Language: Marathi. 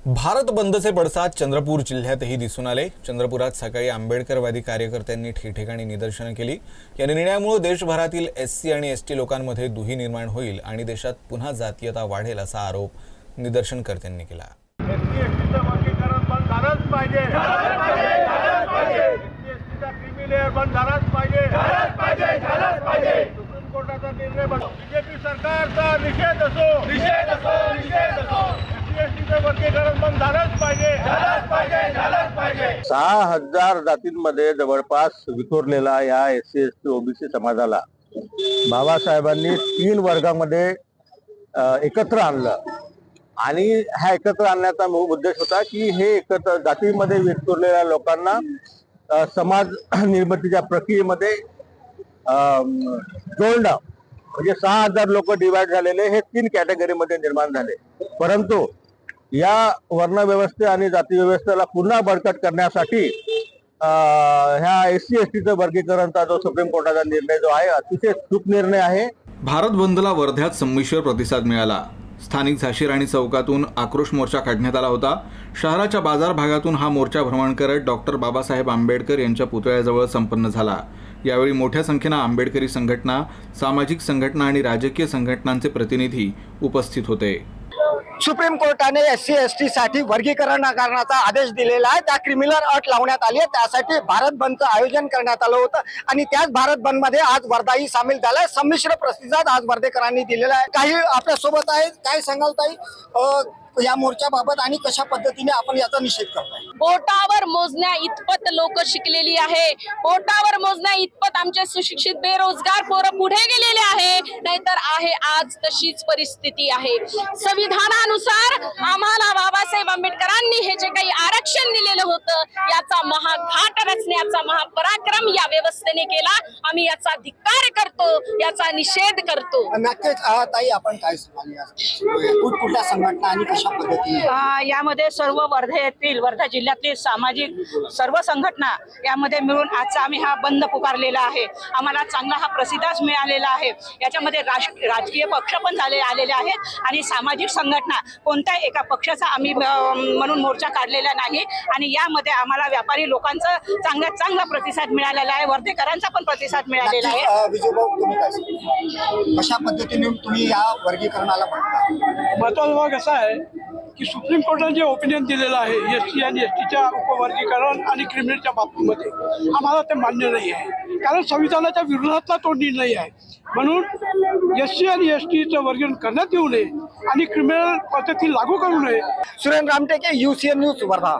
भारत बंदचे पडसाद चंद्रपूर जिल्ह्यातही दिसून आले। चंद्रपुरात सकाळी आंबेडकरवादी कार्यकर्त्यांनी ठिकठिकाणी निदर्शनं केली। या निर्णयामुळे देशभरातील एससी आणि एसटी लोकांमध्ये दुही निर्माण होईल आणि देशात पुन्हा जातीयता वाढेल असा आरोप निदर्शनकर्त्यांनी केला। एसटी-एसटीचं वर्गीकरण बंद झालंच पाहिजे, एसटी-एसटीचा क्रिमी लेअर बंद झालाच पाहिजे, सुप्रीम कोर्टाचा निर्णय बीजेपी सरकारचा निषेध असो, एसटी-एसटीचं वर्गीकरण बंद झालंच पाहिजे। 6,000 जातींमध्ये जवळपास विखुरलेला या एससी एसटी ओबीसी समाजाला बाबासाहेबांनी 3 वर्गामध्ये एकत्र आणलं आणि हा एकत्र आणण्याचा उद्देश होता की हे एकत्र जातीमध्ये विखुरलेल्या लोकांना समाज निर्मितीच्या प्रक्रियेमध्ये जोडणं। म्हणजे 6,000 लोक डिवाइड झालेले हे 3 कॅटेगरीमध्ये निर्माण झाले। परंतु या वर्ण व्यवस्थे आणि जाती व्यवस्थेला पुन्हा बळकट करण्यासाठी ह्या एससी एसटीचं वर्गीकरणचा जो सुप्रीम कोर्टाचा निर्णय जो आहे अतिशय चूक निर्णय आहे। भारत बंदला वर्ध्यात संमिश्र प्रतिसाद मिळाला। स्थानिक झाशी राणी चौकातून आक्रोश मोर्चा काढण्यात आला होता। शहराच्या बाजार भागातून हा मोर्चा भ्रमण करत डॉक्टर बाबासाहेब आंबेडकर यांच्या पुतळ्याजवळ संपन्न झाला। यावेळी मोठ्या संख्येने आंबेडकरी संघटना, सामाजिक संघटना आणि राजकीय संघटनांचे प्रतिनिधी उपस्थित होते। सुप्रीम कोर्टाने एससी एसटी साठी वर्गीकरण करण्याचा आदेश दिलेला आहे। त्या क्रिमिनल अट लावण्यात आली आहे। त्यासाठी भारत बंदचं आयोजन करण्यात आलं होतं आणि त्याच भारत बंद मध्ये आज वर्धाही सामील झालाय। संमिश्र प्रतिसाद आज वर्धेकरांनी दिलेला आहे। काही आपल्या सोबत आहेत, काय सांगाल ताई या मोर्चाबाबत आणि कशा पद्धतीने आपण याचा निषेध करताय? बोटावर मोजण्या इतपत लोक शिकलेली आहे, बोटावर मोजण्या इतपत आमचे सुशिक्षित बेरोजगार पोरं पुढे गेलेले आहे, नाहीतर आहे आज तशीच परिस्थिती आहे। संविधानानुसार आम्हाला बाबासाहेब आंबेडकरांनी हे जे काही आरक्षण दिलेलं होतं याचा महाघाट रचण्याचा महापराक्रम या व्यवस्थेने केला। आम्ही याचा धिक्कार करतो, याचा निषेध करतो। नक्कीच ताई आपण काय सांगाल कुठल्या संघटना आणि कशा पद्धतीने? यामध्ये सर्व वर्धा जिल्ह्यातील सामाजिक सर्व संघटना यामध्ये मिळून आजचा आम्ही हा बंद पुकारलेला आहे। आम्हाला चांगला हा प्रतिसाद मिळालेला आहे। याच्यामध्ये राजकीय पक्ष पण आलेले आहेत आणि सामाजिक संघटना कोणत्या एका पक्षाचा आम्ही म्हणून मोर्चा काढलेला नाही आणि यामध्ये आम्हाला व्यापारी लोकांचा चांगला प्रतिसाद मिळालेला आहे। वर्धेकरांचा पण प्रतिसाद मिळालेला आहे। विजयभाऊ तुम्ही काय सांगाल? कशा पद्धतीने तुम्ही या वर्गीकरणाला बघता? महत्वाचा भाग असा आहे की सुप्रीम कोर्टाने जे ओपिनियन दिलेलं आहे एसटी आणि एसटीच्या उपवर्गीकरण आणि क्रिमिनलच्या बाबतीमध्ये आम्हाला ते मान्य नाही आहे, कारण संविधानाच्या विरोधातला तो निर्णय आहे। म्हणून एससी आणि एसटीचं वर्गीकरण करण्यात येऊ नये आणि क्रिमिनल पद्धती लागू करू नये। Surendra Ramteke, UCN news Wardha.